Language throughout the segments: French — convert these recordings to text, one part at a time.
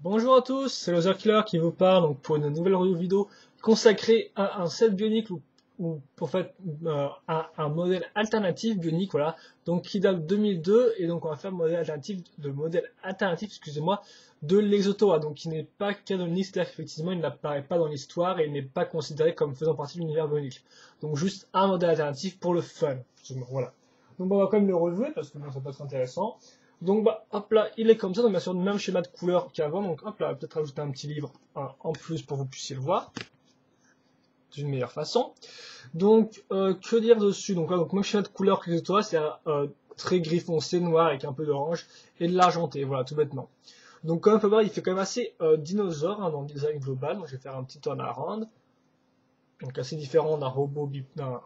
Bonjour à tous, c'est Loser Killer qui vous parle donc pour une nouvelle vidéo consacrée à un set bionique ou pour fait à un modèle alternatif bionique, voilà, donc qui date de 2002 et donc on va faire modèle alternatif, excusez-moi, de l'Exotoa, donc qui n'est pas canonique, c'est-à-dire qu'effectivement il n'apparaît pas dans l'histoire et il n'est pas considéré comme faisant partie de l'univers bionique. Donc juste un modèle alternatif pour le fun, voilà. Donc on va quand même le rejouer parce que bon, ça peut être intéressant. Donc bah hop là, il est comme ça, donc bien sûr le même schéma de couleur qu'avant, donc hop là, peut-être rajouter un petit livre en plus pour que vous puissiez le voir d'une meilleure façon. Donc que dire dessus? Donc là, donc même schéma de couleur que toi, c'est très gris foncé, noir avec un peu d'orange et de l'argenté, voilà, tout bêtement. Donc comme on peut voir, il fait quand même assez dinosaure dans le design global, donc je vais faire un petit turnaround. Donc assez différent d'un robot,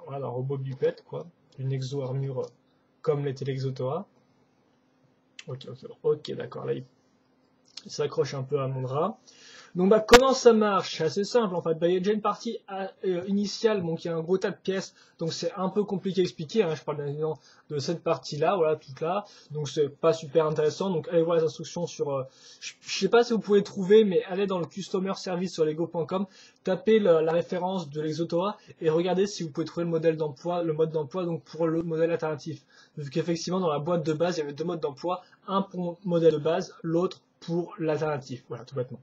robot bipède, quoi, d'une exo-armure comme l'était l'Exotoa. Ok, d'accord, là il s'accroche un peu à mon drap. Donc bah comment ça marche? C'est assez simple en fait. Bah, il y a déjà une partie initiale, bon, qui a un gros tas de pièces, donc c'est un peu compliqué à expliquer, hein. Je parle bien évidemment de cette partie-là, voilà, toute là. Donc c'est pas super intéressant. Donc allez voir les instructions sur. Je sais pas si vous pouvez trouver, mais allez dans le Customer Service sur lego.com, tapez la référence de l'Exotoa et regardez si vous pouvez trouver le modèle d'emploi, le mode d'emploi donc pour le modèle alternatif. Vu qu'effectivement dans la boîte de base il y avait deux modes d'emploi, un pour le modèle de base, l'autre pour l'alternatif. Voilà, tout bêtement.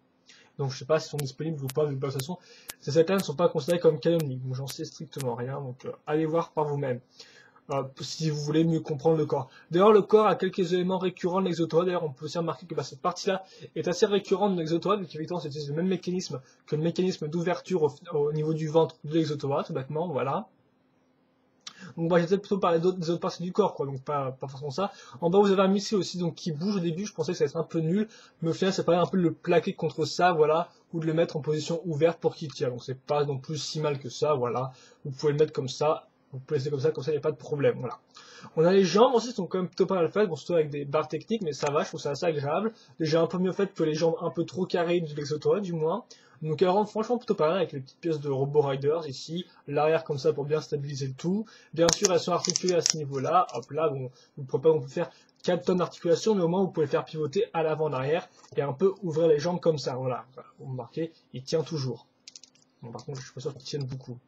Donc je sais pas s'ils sont disponibles ou pas, vu que de toute façon, ces sets-là ne sont pas considérés comme canoniques, donc j'en sais strictement rien, donc allez voir par vous-même, si vous voulez mieux comprendre le corps. D'ailleurs, le corps a quelques éléments récurrents de l'Exotoa, d'ailleurs on peut aussi remarquer que cette partie-là est assez récurrente de l'Exotoa, vu qu'effectivement c'est le même mécanisme que le mécanisme d'ouverture au niveau du ventre de l'Exotoa, tout bêtement, voilà. Donc bah, j'ai peut-être plutôt parlé des autres parties du corps, quoi, donc pas forcément ça. En bas vous avez un missile aussi donc qui bouge au début, je pensais que ça allait être un peu nul, mais au final ça paraît un peu de le plaquer contre ça, voilà, ou de le mettre en position ouverte pour qu'il tire. Donc c'est pas non plus si mal que ça, voilà. Vous pouvez le mettre comme ça, vous pouvez laisser comme ça il n'y a pas de problème, voilà. On a les jambes aussi, sont quand même plutôt pas mal faites, bon surtout avec des barres techniques, mais ça va, je trouve ça assez agréable. Déjà un peu mieux faites que les jambes un peu trop carrées de l'Exotoa du moins. Donc elle rentre franchement plutôt pas mal avec les petites pièces de Robo Riders ici, l'arrière comme ça pour bien stabiliser le tout. Bien sûr elles sont articulées à ce niveau-là, hop là, bon, vous ne pouvez pas non plus faire 4 tonnes d'articulation, mais au moins vous pouvez faire pivoter à l'avant, en arrière, et un peu ouvrir les jambes comme ça, voilà. Vous remarquez, il tient toujours. Bon par contre je suis pas sûr qu'il tienne beaucoup.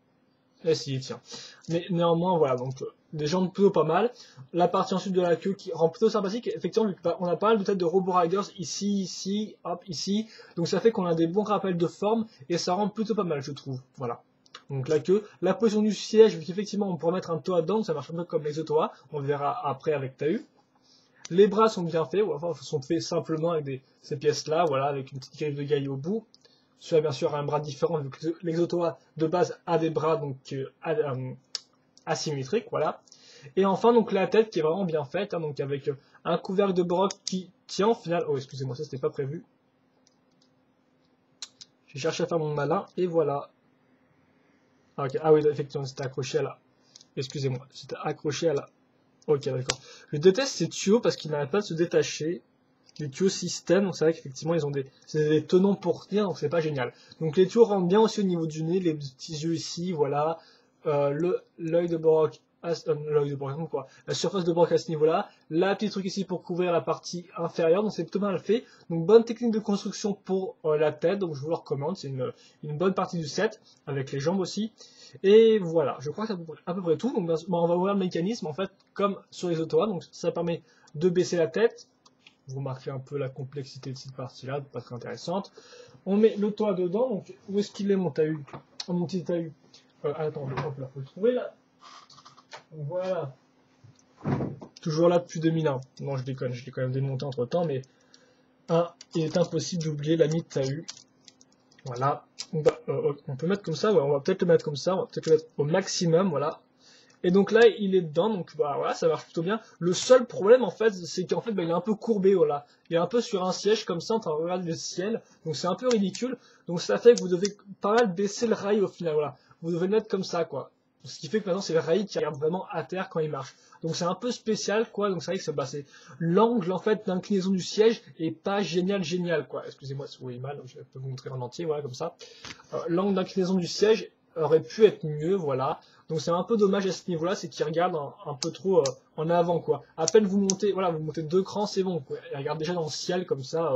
Eh si, il tient. Mais néanmoins, voilà, donc des jambes plutôt pas mal. La partie ensuite de la queue qui rend plutôt sympathique. Effectivement, on a pas mal de têtes de Robo Riders ici, ici, hop, ici. Donc ça fait qu'on a des bons rappels de forme et ça rend plutôt pas mal, je trouve. Voilà. Donc la queue, la position du siège, vu qu'effectivement on pourrait mettre un toa dedans, ça marche un peu comme l'Exotoa. On le verra après avec Tahu. Les bras sont bien faits, enfin, sont faits simplement avec ces pièces-là, voilà, avec une petite griffe de gaille au bout. Celui-là, bien sûr, a un bras différent, vu que l'Exotoa de base a des bras donc asymétriques, voilà. Et enfin, donc la tête qui est vraiment bien faite, hein, donc avec un couvercle de broc qui tient au final. Oh, excusez-moi, ça c'était pas prévu. J'ai cherché à faire mon malin, et voilà. Ah, okay. Ah oui, effectivement, c'était accroché à la. Excusez-moi, c'était accroché à la. Ok, d'accord. Je déteste ces tuyaux parce qu'ils n'arrêtent pas de se détacher. Les tuyaux système, donc c'est vrai qu'effectivement ils ont des tenons pour tenir, donc c'est pas génial. Donc les tuyaux rentrent bien aussi au niveau du nez, les petits yeux ici, voilà, l'œil de Brock, quoi, la surface de Brock à ce niveau-là, la petite truc ici pour couvrir la partie inférieure, donc c'est plutôt mal fait. Donc bonne technique de construction pour la tête, donc je vous le recommande, c'est une bonne partie du set, avec les jambes aussi. Et voilà, je crois que c'est à peu près tout. Donc on va ouvrir le mécanisme en fait comme sur les Autoa, donc ça permet de baisser la tête. Vous remarquez un peu la complexité de cette partie-là, pas très intéressante. On met le toit dedans, donc où est-ce qu'il est mon Tahu? Oh, mon petit Tahu. Attends, hop là, faut le trouver là. Voilà. Toujours là depuis 2001. Non, je déconne, je l'ai quand même démonté entre temps, mais il est impossible d'oublier l'ami de Tahu. Voilà. On peut mettre comme ça, ouais, on va peut-être le mettre comme ça, on va peut-être le mettre au maximum, voilà. Et donc là, il est dedans, donc bah voilà, ça marche plutôt bien. Le seul problème en fait, c'est qu'en fait, bah, il est un peu courbé, voilà. Il est un peu sur un siège comme ça, en train de regarder le ciel, donc c'est un peu ridicule. Donc ça fait que vous devez pas mal baisser le rail au final, voilà. Vous devez le mettre comme ça, quoi. Ce qui fait que maintenant c'est le rail qui regarde vraiment à terre quand il marche. Donc c'est un peu spécial, quoi. Donc c'est vrai que c'est l'angle en fait d'inclinaison du siège est pas génial, quoi. Excusez-moi si vous voyez mal, je peux vous montrer en entier, voilà, comme ça. L'angle d'inclinaison du siège aurait pu être mieux, voilà. Donc c'est un peu dommage à ce niveau-là, c'est qu'il regarde un peu trop en avant, quoi. À peine vous montez, voilà, vous montez 2 crans, c'est bon, quoi. Il regarde déjà dans le ciel comme ça,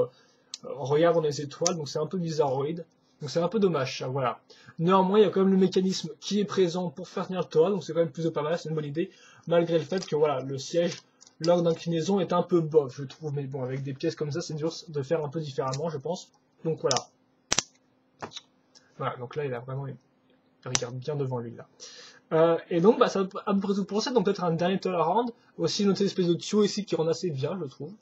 regarde dans les étoiles, donc c'est un peu bizarroïde. Donc c'est un peu dommage, ça, voilà. Néanmoins, il y a quand même le mécanisme qui est présent pour faire tenir le toit, donc c'est quand même plutôt pas mal, c'est une bonne idée, malgré le fait que voilà, le siège, lors d'inclinaison, est un peu bof, je trouve, mais bon, avec des pièces comme ça, c'est dur de faire un peu différemment, je pense. Donc voilà. Voilà, donc là, il a vraiment... Il regarde bien devant lui, là. Et donc, bah, ça à peu près tout pour ça, donc peut-être un dernier toit à rendre. Aussi, une autre espèce de tuyau ici qui rend assez bien, je trouve.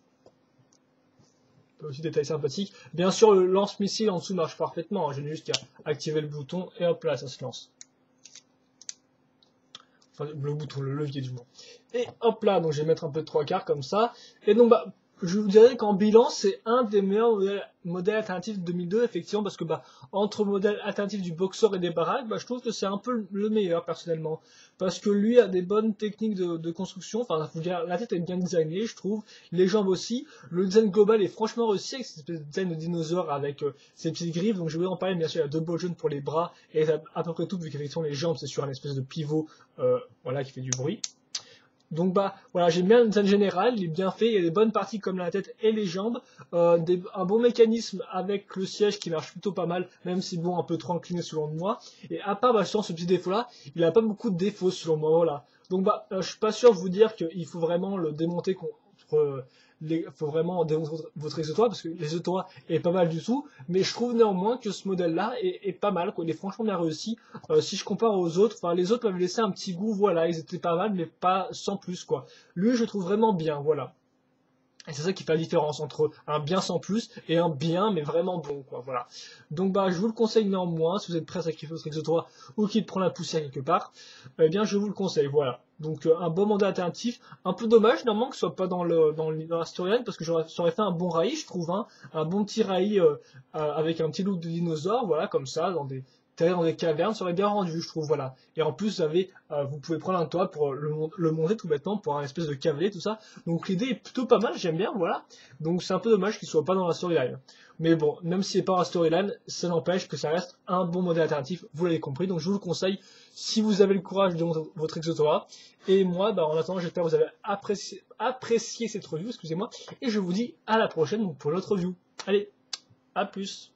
Aussi détail sympathique. Bien sûr, le lance-missile en dessous marche parfaitement. Hein. J'ai juste qu'à activer le bouton et hop là, ça se lance. Enfin, le bouton, le levier du moins. Et hop là, donc je vais mettre un peu de 3/4 comme ça. Et donc, bah, je vous dirais qu'en bilan, c'est un des meilleurs modèles alternatifs de 2002, effectivement, parce que bah, entre modèles alternatifs du Boxer et des baraques, bah, je trouve que c'est un peu le meilleur, personnellement. Parce que lui a des bonnes techniques de construction, enfin, la tête est bien designée, je trouve, les jambes aussi. Le design global est franchement réussi, avec cette espèce de design de dinosaure avec ses petites griffes. Donc je voulais en parler, bien sûr, il y a 2 bols jaunes pour les bras, et à peu près tout, vu qu'effectivement les jambes, c'est sur un espèce de pivot, voilà, qui fait du bruit. Donc bah voilà, j'aime bien le design général, il est bien fait, il y a des bonnes parties comme la tête et les jambes, un bon mécanisme avec le siège qui marche plutôt pas mal, même si bon un peu trop incliné selon moi. Et à part bah, sur ce petit défaut là, il a pas beaucoup de défauts selon moi, voilà. Donc bah je suis pas sûr de vous dire qu'il faut vraiment le démonter contre faut vraiment démonter votre exotois parce que l'exotois est pas mal du tout, mais je trouve néanmoins que ce modèle là est pas mal, quoi. Il est franchement bien réussi. Si je compare aux autres, enfin les autres m'avaient laissé un petit goût, voilà, ils étaient pas mal, mais pas sans plus, quoi. Lui, je le trouve vraiment bien, voilà. Et c'est ça qui fait la différence entre un bien sans plus et un bien mais vraiment bon, quoi, voilà. Donc bah je vous le conseille néanmoins, si vous êtes prêt à sacrifier votre exotois ou qu'il prend la poussière quelque part, eh bien je vous le conseille, voilà. Donc un bon mandat alternatif, un peu dommage normalement que ce soit pas dans la storyline parce que ça aurait fait un bon rail, je trouve, hein, un bon petit rail avec un petit look de dinosaure, voilà, comme ça, dans des cavernes, ça aurait bien rendu, je trouve, voilà. Et en plus, vous pouvez prendre un toit pour le monter tout bêtement, pour un espèce de cavalier, tout ça. Donc l'idée est plutôt pas mal, j'aime bien, voilà. Donc c'est un peu dommage qu'il soit pas dans la storyline. Mais bon, même s'il n'est pas dans la storyline, ça n'empêche que ça reste un bon modèle alternatif, vous l'avez compris. Donc je vous le conseille si vous avez le courage de monter votre exotoa. Et moi, bah, en attendant, j'espère que vous avez apprécié cette review, excusez-moi. Et je vous dis à la prochaine donc, pour l'autre review. Allez, à plus.